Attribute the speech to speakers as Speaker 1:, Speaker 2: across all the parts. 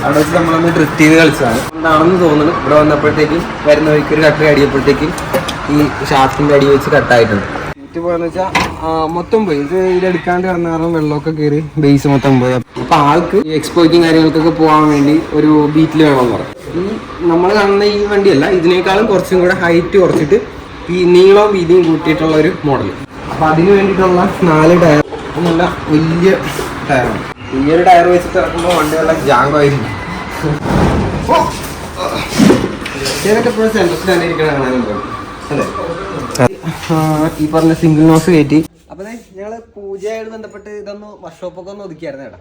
Speaker 1: അവിടെ വെച്ച് നമ്മളൊന്ന് ഡ്രിഫ്റ്റ് ചെയ്ത് കളിച്ചതാണ്. എന്താണെന്ന് തോന്നുന്നു. ഇവിടെ വന്നപ്പോഴത്തേക്കും വരുന്ന വഴിക്ക് ഒരു കട്ടറി അടിയപ്പോഴത്തേക്കും ഈ ഷാഫ്റ്റിൻ്റെ അടി വെച്ച് കട്ടായിട്ടുണ്ട്. സീറ്റ് പോയെന്ന് വെച്ചാൽ മൊത്തം പോയി. ഇതിലെടുക്കാണ്ട് കിടന്ന കാരണം വെള്ളമൊക്കെ കയറി ബേസ് മൊത്തം പോയി. അപ്പോൾ ആൾക്ക് ഈ എക്സ്പോയ്ക്കും കാര്യങ്ങൾക്കൊക്കെ പോകാൻ വേണ്ടി ഒരു ബീറ്റിൽ വേണമെന്ന് പറഞ്ഞു. ഈ നമ്മൾ കാണുന്ന ഈ വണ്ടിയല്ല, ഇതിനേക്കാളും കുറച്ചും കൂടെ ഹൈറ്റ് കുറച്ചിട്ട് ഈ നീളവും വീതിയും കൂട്ടിയിട്ടുള്ള ഒരു മോഡൽ. അപ്പോൾ അതിന് വേണ്ടിയിട്ടുള്ള 4 ടയർ, നല്ല വലിയ ടയറാണ്. ഈ ഒരു ടയർ വെച്ചിട്ട് ഇറക്കുമ്പോൾ വണ്ടിയുള്ള ജാങ്കോ ആയിരിക്കും. ഇതൊക്കെ എപ്പോഴും സെൻട്രസിൽ തന്നെ ഇരിക്കണം കാണാനും പോകും അല്ലേ. ഈ പറഞ്ഞ സിംഗിൾ നോസ് കയറ്റി. അപ്പോൾ ഞങ്ങൾ പൂജയായിട്ട് ബന്ധപ്പെട്ട് ഇതൊന്ന് വർക്ക്ഷോപ്പൊക്കെ ഒന്ന് ഒതുക്കിയായിരുന്നു കേട്ടോ.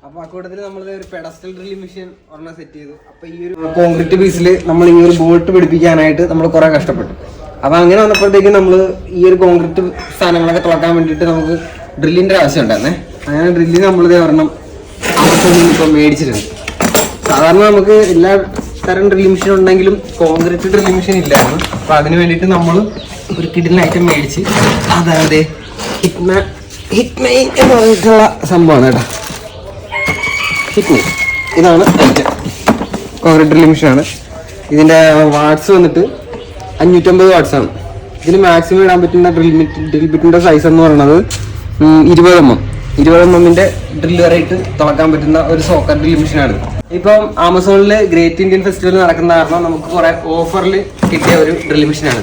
Speaker 1: അപ്പോൾ ആ കൂട്ടത്തിൽ നമ്മൾ ഒരു പെഡസ്റ്റൽ ഡ്രില്ലിംഗ് മെഷീൻ ഒരെണ്ണം സെറ്റ് ചെയ്തു. അപ്പോൾ ഈ ഒരു കോൺക്രീറ്റ് പീസിൽ നമ്മൾ ഈ ഒരു ബോൾട്ട് പിടിപ്പിക്കാനായിട്ട് നമ്മൾ കുറേ കഷ്ടപ്പെട്ടു. അപ്പോൾ അങ്ങനെ വന്നപ്പോഴത്തേക്കും നമ്മൾ ഈ ഒരു കോൺക്രീറ്റ് സാധനങ്ങളൊക്കെ തുറക്കാൻ വേണ്ടിയിട്ട് നമുക്ക് ഡ്രില്ലിൻ്റെ ആവശ്യം ഉണ്ടായിരുന്നേ. അങ്ങനെ ഡ്രില്ലിന് നമ്മളിത് ഒരെണ്ണം ഇപ്പം മേടിച്ചിട്ടുണ്ട്. സാധാരണ നമുക്ക് എല്ലാ തരം ഡ്രില്ലിംഗ് മെഷീൻ ഉണ്ടെങ്കിലും കോൺക്രീറ്റ് ഡ്രില്ലിംഗ് മെഷീൻ ഇല്ലായിരുന്നു. അപ്പോൾ അതിന് വേണ്ടിയിട്ട് നമ്മൾ ഒരു കിഡിലിന് ഐറ്റം മേടിച്ച്, അതായത് ഹിറ്റ്മെയിൻ എന്ന് പറഞ്ഞിട്ടുള്ള സംഭവമാണ് കേട്ടോ. ഹിറ്റ്മെയിൻ ഇതാണ് ഐറ്റം. കോൺക്രീറ്റ് ഡ്രില്ലിംഗ് മെഷീനാണ്. ഇതിൻ്റെ വാട്ട്സ് വന്നിട്ട് 550 വാട്ട്സാണ്. ഇതിന് മാക്സിമം ഇടാൻ പറ്റുന്ന ഡ്രിൽ ബിറ്റിൻ്റെ സൈസ് എന്ന് പറയുന്നത് 20 mm. 20 mm ഡ്രില്ല് വരെയിട്ട് തുറക്കാൻ പറ്റുന്ന ഒരു സോക്കർ ഡ്രില്ലിംഗ് മെഷീനാണ്. ഇപ്പം ആമസോണിൽ ഗ്രേറ്റ് ഇന്ത്യൻ ഫെസ്റ്റിവൽ നടക്കുന്ന കാരണം നമുക്ക് കുറേ ഓഫറിൽ കിട്ടിയ ഒരു ഡ്രില്ലിംഗ് മെഷീനാണ്.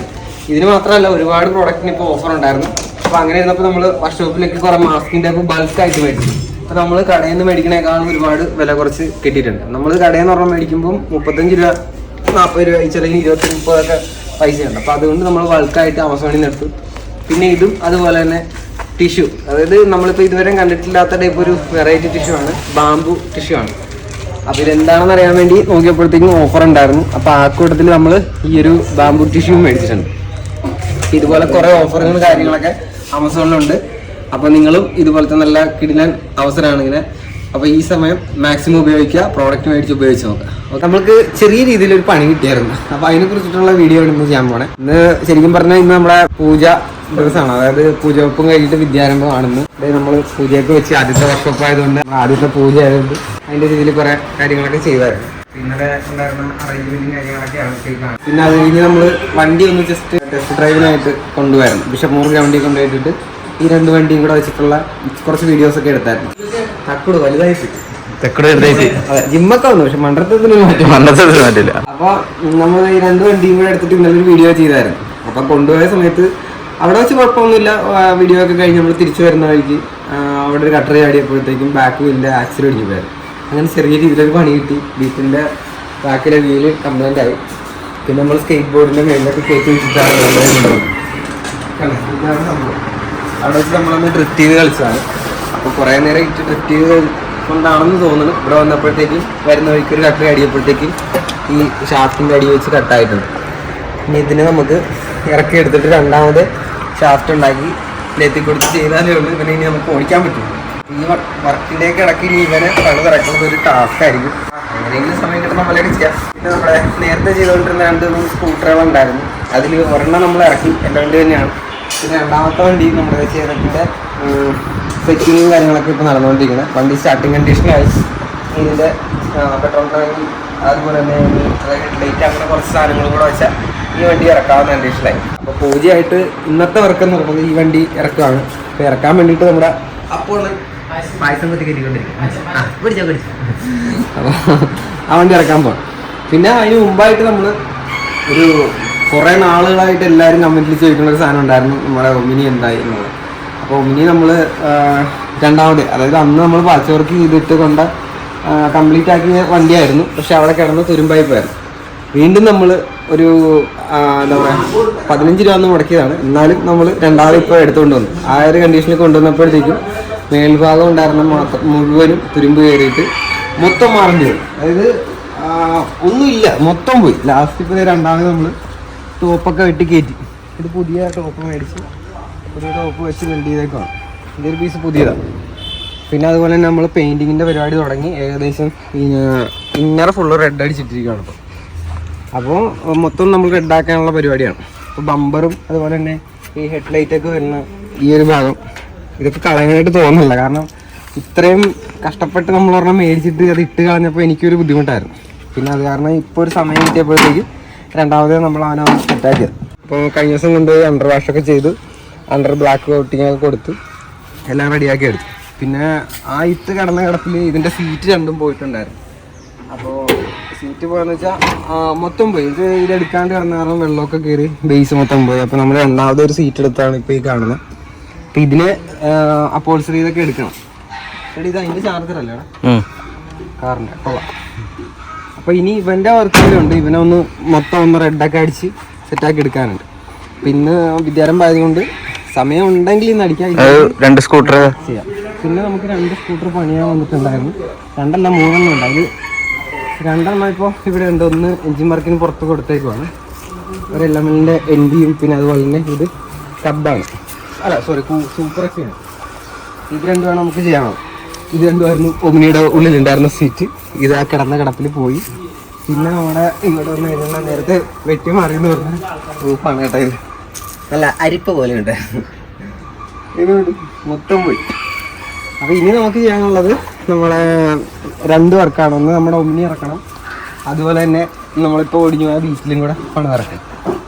Speaker 1: ഇതിന് മാത്രമല്ല, ഒരുപാട് പ്രോഡക്റ്റിന് ഇപ്പോൾ ഓഫർ ഉണ്ടായിരുന്നു. അപ്പോൾ അങ്ങനെ ഇരുന്നപ്പോൾ നമ്മൾ വർക്ക്ഷോപ്പിലേക്ക് കുറേ മാസ്കിൻ്റെ ഒക്കെ ബൾക്കായിട്ട് മേടിച്ചു. അപ്പോൾ നമ്മൾ കടയിൽ നിന്ന് മേടിക്കണേക്കാളും ഒരുപാട് വില കുറച്ച് കിട്ടിയിട്ടുണ്ട്. നമ്മൾ കടയിൽ നിന്ന് പറഞ്ഞാൽ മേടിക്കുമ്പം 35 രൂപ 40 രൂപ ചിലപ്പോൾ 20-30 ഒക്കെ പൈസയുണ്ട്. അപ്പോൾ അതുകൊണ്ട് നമ്മൾ ബൾക്കായിട്ട് ആമസോണിൽ നിന്ന് എടുത്തു. പിന്നെ ഇതും അതുപോലെ തന്നെ ടിഷ്യൂ, അതായത് നമ്മളിപ്പോൾ ഇതുവരെ കണ്ടിട്ടില്ലാത്ത ടൈപ്പ് ഒരു വെറൈറ്റി ടിഷ്യൂ ആണ്, ബാംബു ടിഷ്യൂ ആണ്. അപ്പോൾ ഇതെന്താണെന്ന് അറിയാൻ വേണ്ടി നോക്കിയപ്പോഴത്തേക്കും ഓഫർ ഉണ്ടായിരുന്നു. അപ്പോൾ ആ കൂട്ടത്തിൽ നമ്മൾ ഈ ഒരു ബാംബു ടിഷ്യൂ മേടിച്ചിട്ടുണ്ട്. ഇതുപോലെ കുറേ ഓഫറുകളും കാര്യങ്ങളൊക്കെ ആമസോണിലുണ്ട്. അപ്പോൾ നിങ്ങളും ഇതുപോലത്തെ നല്ല കിടിലൻ അവസരമാണ് ഇങ്ങനെ. അപ്പോൾ ഈ സമയം മാക്സിമം ഉപയോഗിക്കുക, പ്രോഡക്റ്റ് മേടിച്ച് ഉപയോഗിച്ച് നോക്കുക. അപ്പോൾ നമ്മൾക്ക് ചെറിയ രീതിയിലൊരു പണി കിട്ടിയായിരുന്നു. അപ്പോൾ അതിനെക്കുറിച്ചിട്ടുള്ള വീഡിയോ ഇന്ന് ചെയ്യാൻ പോണേ. ഇന്ന് ശരിക്കും പറഞ്ഞാൽ ഇന്ന് നമ്മുടെ പൂജ ദിവസമാണ്. അതായത് പൂജവെപ്പും കഴിഞ്ഞിട്ട് വിദ്യാരംഭമാണെന്ന്. അതായത് നമ്മൾ പൂജയൊക്കെ വെച്ച് ആദ്യത്തെ വർക്ക്ഷോപ്പ് ആയതുകൊണ്ട്, ആദ്യത്തെ പൂജ ആയതുകൊണ്ട് അതിൻ്റെ രീതിയിൽ കുറേ കാര്യങ്ങളൊക്കെ ചെയ്തായിരുന്നു. ഇന്നലെ ഉണ്ടായിരുന്ന അറേഞ്ച്മെൻറ്റും കാര്യങ്ങളൊക്കെയാണ് ചെയ്തതാണ്. പിന്നെ അത് കഴിഞ്ഞ് നമ്മൾ വണ്ടി ഒന്ന് ജസ്റ്റ് ടെസ്റ്റ് ഡ്രൈവിനായിട്ട് കൊണ്ടുപോയായിരുന്നു. ബിഷപ്പ് ഗ്രൗണ്ടിൽ കൊണ്ടുപോയിട്ട് ഈ 2 വണ്ടിയും കൂടെ വെച്ചിട്ടുള്ള കുറച്ച് വീഡിയോസൊക്കെ എടുത്തായിരുന്നു. തക്കുട് വലുതായിട്ട് അതെ ജിമ്മൊക്കെ വന്നു, പക്ഷെ മണ്ഡലത്തിന് മാറ്റില്ല. അപ്പോൾ നമ്മൾ ഈ 2 വണ്ടിയും കൂടെ എടുത്തിട്ട് ഇന്നലെ ഒരു വീഡിയോ ചെയ്തായിരുന്നു. അപ്പം കൊണ്ടുപോയ സമയത്ത് അവിടെ വെച്ച് കുഴപ്പമൊന്നുമില്ല. വീഡിയോ ഒക്കെ കഴിഞ്ഞ് നമ്മൾ തിരിച്ചു വരുന്ന വഴിക്ക് അവിടെ ഒരു കട്ടറി ആടിയപ്പോഴത്തേക്കും ബാക്ക് വീലിൻ്റെ ആക്സിൽ ഒടിഞ്ഞു പോയായിരുന്നു. അങ്ങനെ ചെറിയ രീതിയിലൊരു പണി കിട്ടി. ബീറ്റിൻ്റെ ബാക്കിലെ വീല് കംപ്ലൈൻ്റ് ആയി. പിന്നെ നമ്മൾ സ്കേറ്റ് ബോർഡിൻ്റെ മേളിലൊക്കെ കയറ്റി വെച്ചിട്ടാണ് ഇതാണ് സംഭവം. അവിടെ വെച്ച് നമ്മളൊന്ന് ഡ്രിഫ്റ്റ് ചെയ്ത് കളിച്ചതാണ്. അപ്പോൾ കുറേ നേരം ഇട്ട് ഡ്രിഫ്റ്റ് ചെയ്ത് കൊണ്ടാണെന്ന് തോന്നുന്നു. ഇവിടെ വന്നപ്പോഴത്തേക്കും വരുന്ന വഴിക്ക് ഒരു കട്ടറി അടിയപ്പോഴത്തേക്കും ഈ ഷാഫ്റ്റിൻ്റെ അടി വെച്ച് കട്ടായിട്ടുണ്ട്. ഇനി ഇതിനെ നമുക്ക് ഇറക്കി എടുത്തിട്ട് രണ്ടാമത് ഷാഫ്റ്റ് ഉണ്ടാക്കി ലെത്തി കൊടുത്ത് ചെയ്താലേ ഉള്ളൂ ഇവനെ ഇനി നമുക്ക് ഓടിക്കാൻ പറ്റും. ഈ വർക്കിൻ്റെയൊക്കെ ഇടയ്ക്ക് ഇനി ഇവനെ പണി ഇറക്കുന്നത് ഒരു ടാസ്ക് ആയിരിക്കും. എങ്ങനെയെങ്കിലും സമയം കിട്ടുന്ന പോലെയൊക്കെ ചെയ്യാം. പിന്നെ നമ്മുടെ നേരത്തെ ചെയ്തുകൊണ്ടിരുന്ന 2 സ്കൂട്ടറുകൾ ഉണ്ടായിരുന്നു. അതിൽ ഒരെണ്ണം നമ്മൾ ഇറക്കി, എൻ്റെ വണ്ടി തന്നെയാണ്. പിന്നെ രണ്ടാമത്തെ വണ്ടി നമ്മുടെ ചേരത്തിൻ്റെ സെറ്റിങ്ങും കാര്യങ്ങളൊക്കെ ഇപ്പോൾ നടന്നുകൊണ്ടിരിക്കുന്നത്. വണ്ടി സ്റ്റാർട്ടിങ് കണ്ടീഷനായി. ഇതിൻ്റെ പെട്രോൾ ടാങ്ക് അതുപോലെ തന്നെ ഹെഡ്ലൈറ്റ് അങ്ങനെ കുറച്ച് സാധനങ്ങളും കൂടെ വെച്ചാൽ ഈ വണ്ടി ഇറക്കാവുന്ന കണ്ടീഷനായി. അപ്പോൾ പൂജയായിട്ട് ഇന്നത്തെ വർക്ക് എന്ന് പറയുന്നത് ഈ വണ്ടി ഇറക്കുകയാണ്. അപ്പോൾ ഇറക്കാൻ വേണ്ടിയിട്ട് നമ്മുടെ അപ്പോൾ പായസം കുത്തി കയറ്റിക്കൊണ്ടിരിക്കും. അപ്പോൾ ആ വണ്ടി ഇറക്കാൻ പോകണം. പിന്നെ അതിന് മുമ്പായിട്ട് നമ്മൾ ഒരു കുറേ നാളുകളായിട്ട് എല്ലാവരും കമൻറ്റിൽ ചോദിക്കുന്ന ഒരു സാധനം ഉണ്ടായിരുന്നു, നമ്മുടെ ഒമിനി എന്തായി എന്നുള്ളത്. അപ്പോൾ ഒമിനി നമ്മൾ രണ്ടാമത്, അതായത് അന്ന് നമ്മൾ പാച്ച് വർക്ക് ചെയ്തിട്ട് കൊണ്ട് കംപ്ലീറ്റ് ആക്കിയ വണ്ടിയായിരുന്നു. പക്ഷെ അവിടെ കിടന്ന് തുരുമ്പായി പോയായിരുന്നു. വീണ്ടും നമ്മൾ ഒരു എന്താ പറയുക 15 രൂപ ഒന്ന് മുടക്കിയതാണ്. എന്നാലും നമ്മൾ രണ്ടാമത് ഇപ്പോൾ എടുത്തുകൊണ്ട് വന്നു. ആ ഒരു കണ്ടീഷനിൽ കൊണ്ടുവന്നപ്പോഴത്തേക്കും മേൽഭാഗം ഉണ്ടായിരുന്ന മുഴുവനും തുരുമ്പ് കയറിയിട്ട് മൊത്തം മാറേണ്ടി വരും. അതായത് ഒന്നുമില്ല, മൊത്തം പോയി. ലാസ്റ്റ് ഇപ്പോൾ രണ്ടാമത് നമ്മൾ ടോപ്പൊക്കെ വെട്ടി കയറ്റി. ഇത് പുതിയ ടോപ്പ് മേടിച്ച് പുതിയ ടോപ്പ് വെച്ച് വെൽഡ് ചെയ്തേക്കാണ്. ഇതൊരു പീസ് പുതിയതാണ്. പിന്നെ അതുപോലെ തന്നെ നമ്മൾ പെയിൻറ്റിങ്ങിൻ്റെ പരിപാടി തുടങ്ങി. ഏകദേശം ഇന്നർ ഫുള്ള് റെഡ് അടിച്ചിട്ടിരിക്കുകയാണ് ഇപ്പോൾ. അപ്പോൾ മൊത്തം നമ്മൾ റെഡാക്കാനുള്ള പരിപാടിയാണ്. അപ്പോൾ ബമ്പറും അതുപോലെ തന്നെ ഈ ഹെഡ്ലൈറ്റൊക്കെ വരുന്ന ഈ ഒരു ഭാഗം ഇതൊക്കെ കളയാനായിട്ട് തോന്നുന്നില്ല. കാരണം ഇത്രയും കഷ്ടപ്പെട്ട് നമ്മൾ ഒരെണ്ണം മേടിച്ചിട്ട് അത് ഇട്ട് കളഞ്ഞപ്പോൾ എനിക്കൊരു ബുദ്ധിമുട്ടായിരുന്നു. പിന്നെ അത് കാരണം ഇപ്പോൾ ഒരു സമയം കിട്ടിയപ്പോഴത്തേക്ക് രണ്ടാമത് നമ്മൾ അവനെ സെറ്റാക്കിയത്. അപ്പോൾ കഴിഞ്ഞ ദിവസം കൊണ്ടുപോയി അണ്ടർ വാഷൊക്കെ ചെയ്ത് അണ്ടർ ബ്ലാക്ക് കോട്ടിങ്ങൊക്കെ കൊടുത്ത് എല്ലാം റെഡിയാക്കി എടുത്തു. പിന്നെ ആ ഇട്ട് കിടന്ന കിടപ്പിൽ ഇതിൻ്റെ സീറ്റ് രണ്ടും പോയിട്ടുണ്ടായിരുന്നു. അപ്പോൾ സീറ്റ് പോയെന്ന് വെച്ചാൽ മൊത്തം പോയി. ഇതെടുക്കാണ്ട് കിടന്ന കാരണം വെള്ളമൊക്കെ കയറി ബേസ് മൊത്തം പോയി. അപ്പോൾ നമ്മൾ രണ്ടാമത് ഒരു സീറ്റ് എടുത്താണ് ഇപ്പോൾ ഈ കാണുന്നത്. അപ്പോൾ ഇതിന് അപ്പോൾസറി ഇതൊക്കെ എടുക്കണം. എടി ഇത് അതിൻ്റെ ചാർജറല്ലേ കാറിൻ്റെ കൊള്ളാം. അപ്പോൾ ഇനി ഇവൻ്റെ വർക്കുകളുണ്ട്. ഇവനെ ഒന്ന് മൊത്തം ഒന്ന് റെഡൊക്കെ അടിച്ച് സെറ്റാക്കി എടുക്കാനുണ്ട്. പിന്നെ വിദ്യാരംഭം ആയതുകൊണ്ട് സമയം ഉണ്ടെങ്കിൽ ഇന്ന് അടിക്കാം.
Speaker 2: 2 സ്കൂട്ടർ
Speaker 1: ചെയ്യാം. പിന്നെ നമുക്ക് 2 സ്കൂട്ടർ പണിയാൻ വന്നിട്ടുണ്ടായിരുന്നു. 2 അല്ല 3 ഉണ്ട്. അതിൽ 2 ഇപ്പോൾ ഇവിടെ ഉണ്ട്. ഒന്ന് എഞ്ചിൻ വർക്കിന് പുറത്ത് കൊടുത്തേക്കുവാണ്. ഒരു LMLൻ്റെ NDയും പിന്നെ അതുപോലെ തന്നെ ഇത് കബ്ബാണ്. അല്ല സോറി സൂപ്പർ എക്സാണ്. ഇത് രണ്ടുമാണ് നമുക്ക് ചെയ്യാനുള്ളത്. ഇത് രണ്ടുമായിരുന്നു ഒമിനിയുടെ ഉള്ളിലുണ്ടായിരുന്ന സീറ്റ്. ഇത് ആ കിടന്ന കിടപ്പിൽ പോയി. പിന്നെ നമ്മുടെ ഇവിടെ വന്ന് കഴിഞ്ഞാൽ നേരത്തെ വെട്ടി മാറിയെന്ന് പറഞ്ഞാൽ റൂഫാണ് കേട്ടോ. ഇത് നല്ല അരിപ്പ പോലെ ഉണ്ട്. ഇത് മൊത്തം പോയി. അപ്പോൾ ഇനി നമുക്ക് ചെയ്യാനുള്ളത് നമ്മളെ 2 വർക്കാണ്. ഒന്ന് നമ്മുടെ ഒമിനി ഇറക്കണം, അതുപോലെ തന്നെ നമ്മളിപ്പോൾ ഒടിഞ്ഞു പോയ ബീറ്റിലും കൂടെ പണി ഇറക്കണം.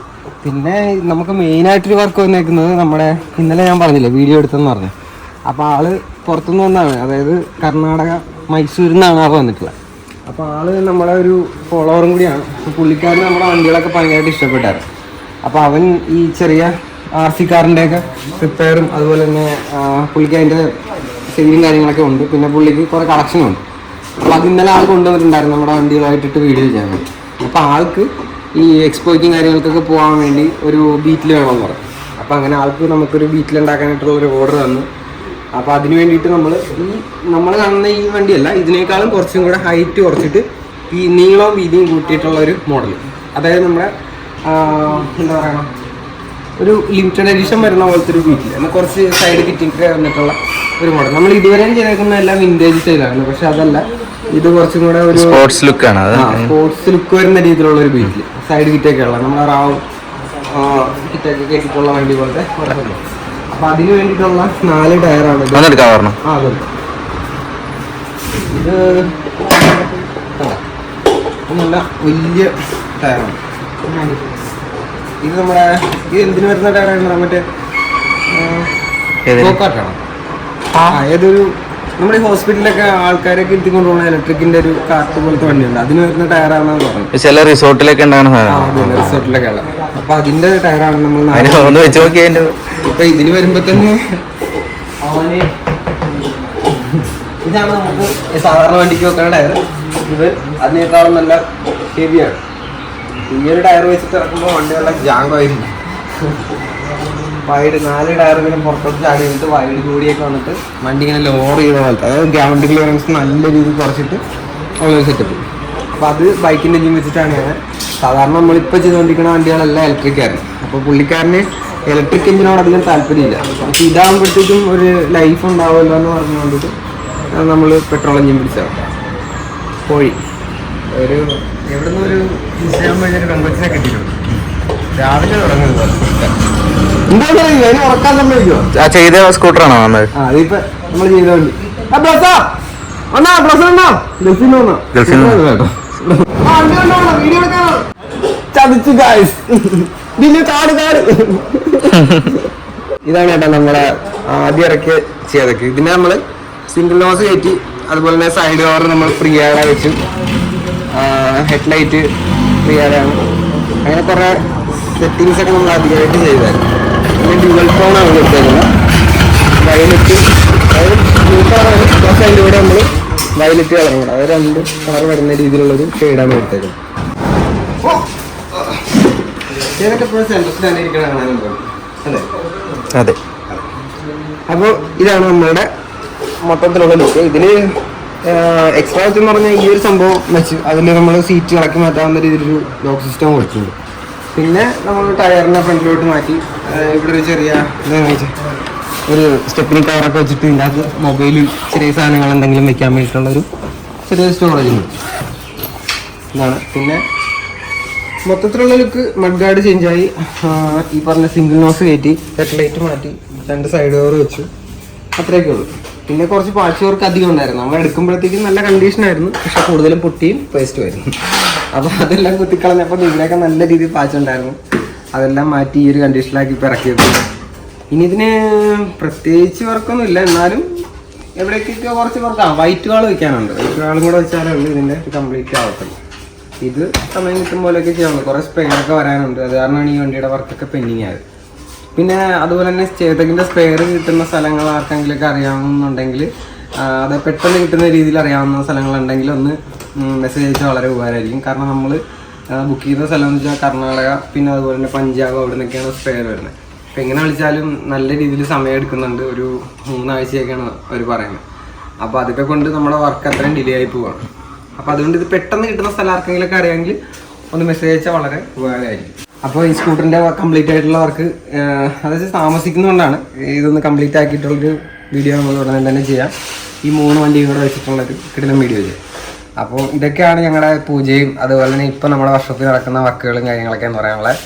Speaker 1: പിന്നെ നമുക്ക് മെയിനായിട്ടൊരു വർക്ക് വന്നേക്കുന്നത് നമ്മുടെ ഇന്നലെ ഞാൻ പറഞ്ഞില്ലേ വീഡിയോ എടുത്തെന്ന് പറഞ്ഞു. അപ്പോൾ ആള് പുറത്തുനിന്ന് വന്നാണ്, അതായത് കർണാടക മൈസൂരിൽ നിന്നാണ് ആൾ വന്നിട്ടുള്ളത്. അപ്പോൾ ആള് നമ്മളെ ഒരു ഫോളോവറും കൂടിയാണ്. അപ്പോൾ പുള്ളിക്കാരന് നമ്മുടെ വണ്ടികളൊക്കെ ഭയങ്കരമായിട്ട് ഇഷ്ടപ്പെട്ടായിരുന്നു. അപ്പോൾ അവൻ ഈ ചെറിയ RC കാറിൻ്റെയൊക്കെ റിപ്പയറും അതുപോലെ തന്നെ പുള്ളിക്ക് അതിൻ്റെ സെയിലും കാര്യങ്ങളൊക്കെ ഉണ്ട്. പിന്നെ പുള്ളിക്ക് കുറേ കളക്ഷനും ഉണ്ട്. അപ്പോൾ അത് ഇന്നലെ ആൾ കൊണ്ടുവന്നിട്ടുണ്ടായിരുന്നു നമ്മുടെ വണ്ടികളായിട്ടിട്ട് വീഡിയോ ചെയ്യാൻ വേണ്ടി. അപ്പോൾ ആൾക്ക് ഈ എക്സ്പോയ്ക്കും കാര്യങ്ങൾക്കൊക്കെ പോകാൻ വേണ്ടി ഒരു ബീറ്റിൽ വേണമെന്ന് പറഞ്ഞു. അപ്പോൾ അങ്ങനെ ആൾക്ക് നമുക്കൊരു ബീറ്റിൽ ഉണ്ടാക്കാനായിട്ടുള്ളൊരു ഓർഡർ തന്നു. അപ്പോൾ അതിന് വേണ്ടിയിട്ട് നമ്മൾ കാണുന്ന ഈ വണ്ടിയല്ല, ഇതിനേക്കാളും കുറച്ചും കൂടെ ഹൈറ്റ് കുറച്ചിട്ട് ഈ നീളവും വീതിയും കൂട്ടിയിട്ടുള്ള ഒരു മോഡൽ. അതായത് നമ്മുടെ എന്താ പറയുക, ഒരു ലിമിറ്റഡ് എഡിഷൻ വരുന്ന പോലത്തെ ഒരു ബീറ്റിൽ എന്നാൽ കുറച്ച് സൈഡ് കിറ്റിംഗ് വന്നിട്ടുള്ള ഒരു മോഡൽ. നമ്മൾ ഇതുവരെയും ചെയ്തേക്കുന്ന എല്ലാം വിൻറ്റേജ് സ്റ്റൈലാണ്. പക്ഷെ അതല്ല, ഇത് കുറച്ചും കൂടെ ഒരു
Speaker 2: സ്പോർട്സ് ലുക്കാണ്.
Speaker 1: സ്പോർട്സ് ലുക്ക് വരുന്ന രീതിയിലുള്ള ഒരു ബീറ്റിൽ സൈഡ് കിറ്റൊക്കെ ഉള്ള നമ്മുടെ റാവ് കിറ്റൊക്കെ കെട്ടിട്ടുള്ള വണ്ടി പോലത്തെ കുഴപ്പമില്ല. അപ്പൊ അതിന് വേണ്ടിയിട്ടുള്ള 4 ടയറാണ് ഇത്. നല്ല വലിയ ടയറാണ് ഇത്. നമ്മുടെ ഇത് എന്തിനു വരുന്ന ടയറാണ്? മറ്റേ ഗോകാർട്ടാണ്. ഏതൊരു നമ്മുടെ ഈ ഹോസ്പിറ്റലിലൊക്കെ ആൾക്കാരൊക്കെ എത്തിക്കൊണ്ട് പോകുന്ന ഇലക്ട്രിക്കിന്റെ ഒരു കാർട്ട് പോലത്തെ വണ്ടിയുണ്ട്. അതിന് വരുന്ന ടയറാണെന്ന് പറഞ്ഞു.
Speaker 2: ചില റിസോർട്ടിലൊക്കെ
Speaker 1: റിസോർട്ടിലൊക്കെ ഉള്ള. അപ്പൊ അതിന്റെ ടയറാണ് നമ്മൾ ഇപ്പൊ ഇതിന് വരുമ്പോ തന്നെ ഇതാണ് നമുക്ക് സാധാരണ വണ്ടിക്ക് വെക്കുന്ന ടയർ. ഇത് അതിനേക്കാളും നല്ല ഹെവിയാണ്. ഈ ഒരു ടയർ വെച്ചിട്ട് ഇറക്കുമ്പോൾ വണ്ടി നല്ല ജാങ്കായിരിക്കും. വൈഡ് 4 ടയർ ഇങ്ങനെ പുറത്തോട്ട് ചാടി വന്നിട്ട് വൈഡ് കൂടിയൊക്കെ വന്നിട്ട് വണ്ടി ഇങ്ങനെ ലോർ ചെയ്ത പോലത്തെ, അതായത് ഗ്രൗണ്ട് ക്ലിയറൻസ് നല്ല രീതിയിൽ കുറച്ചിട്ട് ഉള്ള സെറ്റപ്പ്. അപ്പോൾ അത് ബൈക്കിൻ്റെ എഞ്ചിൻ വെച്ചിട്ടാണ് ഞാൻ സാധാരണ നമ്മളിപ്പോൾ ചെയ്തുകൊണ്ടിരിക്കുന്ന വണ്ടികളെല്ലാം ഇലക്ട്രിക് ആയിരുന്നു. അപ്പോൾ പുള്ളിക്കാരന് ഇലക്ട്രിക് എഞ്ചിനോട് അധികം താല്പര്യമില്ല. അപ്പോൾ ഇതാകുമ്പോഴത്തേക്കും ഒരു ലൈഫ് ഉണ്ടാവുമല്ലോ എന്ന് പറഞ്ഞു കൊണ്ടിട്ട് നമ്മൾ പെട്രോൾ എഞ്ചിൻ പിടിച്ചതാണ്. കോഴി ഒരു എവിടെ നിന്ന് ഒരു ഇൻസ്റ്റാഗ്രാം വഴി ഒരു പെൺകൊച്ചിനെ കിട്ടിയിട്ടുണ്ട്. രാവിലെ തുടങ്ങുന്നത് ഉറക്കാൻ സമ്മതിക്കോ?
Speaker 2: ചെയ്ത സ്കൂട്ടറാണോ വന്നത്?
Speaker 1: അതിപ്പോ നമ്മൾ ചെയ്ത വണ്ടി ചതിച്ചു ഗായ്സ്. ഇതാണ് കേട്ടോ നമ്മളെ ആദ്യം ഇറക്കിയ ചെയ്തൊക്കെ. ഇതിനെ നമ്മള് സിംഗിൾ നോസ് കയറ്റി, അതുപോലെ തന്നെ സൈഡ് കവർ നമ്മൾ ഫ്രീ ആടെ വെച്ചു, ഹെഡ്ലൈറ്റ് ഫ്രീ ആടാണ്. അങ്ങനെ കുറെ സെറ്റിങ്സ് ഒക്കെ നമ്മൾ അധികമായിട്ട് ചെയ്തായിരുന്നു. പിന്നെ ഡ്യുവൽ ടോണാണ് കൊടുത്തേക്കുന്നത്. വയലറ്റ് അതിൻ്റെ കൂടെ നമ്മൾ വയലറ്റ് കളറും കൂടെ, അത് 2 കളർ വരുന്ന രീതിയിലുള്ളൊരു ഷെയ്ഡാണ് കൊടുത്തേക്കുന്നത്. ഇതിനൊക്കെ എപ്പോഴും സെൻട്രൽ സ്റ്റാൻഡ് ഇരിക്കണ കാണാനുണ്ട് അല്ലേ?
Speaker 2: അതെ.
Speaker 1: അപ്പോൾ ഇതാണ് നമ്മളുടെ മൊത്തത്തിലുള്ള ലുക്ക്. ഇതിന് എക്സ്ട്രാ എന്ന് പറഞ്ഞാൽ ഈ ഒരു സംഭവം വെച്ച് അതിൽ നമ്മൾ സീറ്റ് ഇളക്കി മാറ്റാവുന്ന രീതിയിലൊരു ലോക്ക് സിസ്റ്റം കൊടുത്തിട്ടുണ്ട്. പിന്നെ നമ്മൾ ടയറിനെ ഫ്രണ്ടിലോട്ട് മാറ്റി ഇവിടെ ഒരു ചെറിയ എന്താണെന്ന് വെച്ചാൽ ഒരു സ്റ്റെപ്പിനി കവറൊക്കെ വെച്ചിട്ട് ഇതിനകത്ത് മൊബൈലിൽ ചെറിയ സാധനങ്ങൾ എന്തെങ്കിലും വെക്കാൻ വേണ്ടിയിട്ടുള്ളൊരു ചെറിയ സ്റ്റോറേജ് ഉണ്ട്. ഇതാണ്. പിന്നെ മൊത്തത്തിലുള്ള ലുക്ക് മഡ് ഗാർഡ് ചേഞ്ചായി, ഈ പറഞ്ഞ സിംഗിൾ നോസ് കയറ്റി, ഹെഡ്ലൈറ്റ് മാറ്റി, 2 സൈഡ് കവർ വെച്ചു, അത്രയൊക്കെ ഉള്ളൂ. പിന്നെ കുറച്ച് പാർട്സ് വർക്ക് അധികം ഉണ്ടായിരുന്നു. നമ്മൾ എടുക്കുമ്പോഴത്തേക്കും നല്ല കണ്ടീഷനായിരുന്നു, പക്ഷെ കൂടുതലും പൊട്ടിയും പേസ്റ്റും ആയിരുന്നു. അപ്പോൾ അതെല്ലാം കുത്തിക്കളഞ്ഞപ്പോൾ ഇതിനൊക്കെ നല്ല രീതിയിൽ പാച്ചുണ്ടായിരുന്നു. അതെല്ലാം മാറ്റി ഈ ഒരു കണ്ടീഷനിലാക്കി ഇപ്പോൾ ഇറക്കിയത്. ഇനി ഇതിന് പ്രത്യേകിച്ച് വർക്കൊന്നും ഇല്ല, എന്നാലും എവിടേക്കൊക്കെ കുറച്ച് വർക്കാണ്. വൈറ്റ് വാൾ വയ്ക്കാനുണ്ട്. വൈറ്റ് വാളും കൂടെ വെച്ചാലേ ഉള്ളൂ ഇതിൻ്റെ കംപ്ലീറ്റ് ആവത്തുള്ളൂ. ഇത് സമയം കിട്ടും പോലെയൊക്കെ ചെയ്യാനുള്ളൂ. കുറേ സ്പെയറൊക്കെ വരാനുണ്ട്, അത് കാരണമാണ് ഈ വണ്ടിയുടെ വർക്കൊക്കെ പെൻഡിങ് ആയത്. പിന്നെ അതുപോലെ തന്നെ ചേതകിൻ്റെ സ്പെയർ കിട്ടുന്ന സ്ഥലങ്ങൾ ആർക്കെങ്കിലൊക്കെ അറിയാവുന്നുണ്ടെങ്കിൽ, അത് പെട്ടെന്ന് കിട്ടുന്ന രീതിയിൽ അറിയാവുന്ന സ്ഥലങ്ങളുണ്ടെങ്കിൽ ഒന്ന് മെസ്സേജ് അയച്ചാൽ വളരെ ഉപകാരമായിരിക്കും. കാരണം നമ്മൾ ബുക്ക് ചെയ്യുന്ന സ്ഥലം എന്ന് വെച്ചാൽ കർണാടക, പിന്നെ അതുപോലെ തന്നെ പഞ്ചാബ്, അവിടെ നിന്നൊക്കെയാണ് സ്പെയർ വരുന്നത്. അപ്പോൾ എങ്ങനെ വിളിച്ചാലും നല്ല രീതിയിൽ സമയം എടുക്കുന്നുണ്ട്. ഒരു 3 ആഴ്ചയൊക്കെയാണ് അവർ പറയുന്നത്. അപ്പോൾ അതൊക്കെ കൊണ്ട് നമ്മുടെ വർക്ക് അത്രയും ഡിലേ ആയി പോവുകയാണ്. അപ്പോൾ അതുകൊണ്ട് ഇത് പെട്ടെന്ന് കിട്ടുന്ന സ്ഥലം ആർക്കെങ്കിലൊക്കെ അറിയാമെങ്കിൽ ഒന്ന് മെസ്സേജ് അയച്ചാൽ വളരെ ഉപകാരമായിരിക്കും. അപ്പോൾ ഈ സ്കൂട്ടറിൻ്റെ കംപ്ലീറ്റ് ആയിട്ടുള്ള വർക്ക് അതായത് താമസിക്കുന്നതുകൊണ്ടാണ് ഇതൊന്ന് കംപ്ലീറ്റ് ആക്കിയിട്ടുള്ളൊരു വീഡിയോ നമ്മൾ ഉടനെ തന്നെ ചെയ്യാം. ഈ 3 വണ്ടിയും കൂടെ വെച്ചിട്ടുള്ളൊരു കിടിലൻ വീഡിയോ ചെയ്യാം. അപ്പോൾ ഇതൊക്കെയാണ് ഞങ്ങളുടെ പൂജയും അതുപോലെ തന്നെ ഇപ്പോൾ നമ്മുടെ വർഷത്തിൽ നടക്കുന്ന വർക്കുകളും കാര്യങ്ങളൊക്കെ എന്ന് പറയാനുള്ളത്.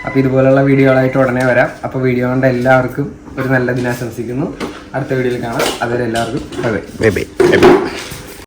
Speaker 1: അപ്പോൾ ഇതുപോലുള്ള വീഡിയോകളായിട്ട് ഉടനെ വരാം. അപ്പോൾ വീഡിയോ കൊണ്ട് എല്ലാവർക്കും ഒരു നല്ല ദിനം ആശംസിക്കുന്നു. അടുത്ത വീഡിയോയിൽ കാണാം. അതുവരെ എല്ലാവർക്കും ബൈ ബൈ.